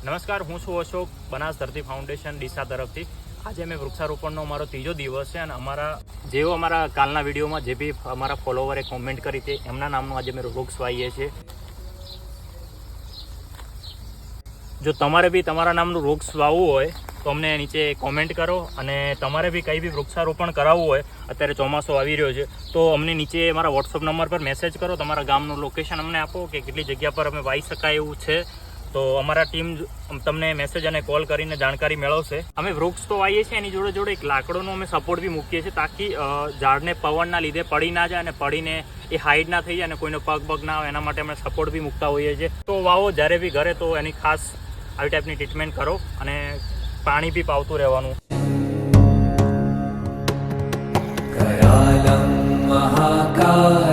નમસ્કાર, હું છું અશોક, બનાસ ધરતી ફાઉન્ડેશન ડીસા તરફથી. આજે અમે વૃક્ષારોપણનો અમારો ત્રીજો દિવસ છે અને અમારા કાલના વિડીયોમાં જે બી અમારા ફોલોવરે કોમેન્ટ કરી હતી એમના નામનું આજે અમે વૃક્ષ વાવીએ છીએ. જો તમારે બી તમારા નામનું વૃક્ષ વાવવું હોય તો અમને નીચે કોમેન્ટ કરો, અને તમારે બી કંઈ બી વૃક્ષારોપણ કરાવવું હોય, અત્યારે ચોમાસો આવી રહ્યો છે તો અમને નીચે અમારા વોટ્સઅપ નંબર પર મેસેજ કરો, તમારા ગામનું લોકેશન અમને આપો કે કેટલી જગ્યા પર અમે વાવી શકાય એવું છે, તો અમારા ટીમ તમને મેસેજ અને કોલ કરીને જાણકારી મેળવશે. અમે વૃક્ષ તો વાવીએ છીએ, એની જોડે જોડે એક લાકડોનો અમે સપોર્ટ બી મૂકીએ છીએ તાકી ઝાડને પવનના લીધે પડી ના જાય અને પડીને એ હાઈડ ના થઈ જાય અને કોઈનો પગ ના આવે, એના માટે અમે સપોર્ટ બી મૂકતા હોઈએ છીએ. તો વાવો જ્યારે બી ઘરે, તો એની ખાસ આવી ટાઈપની ટ્રીટમેન્ટ કરો અને પાણી બી પાવતું રહેવાનું. करालं महाकाय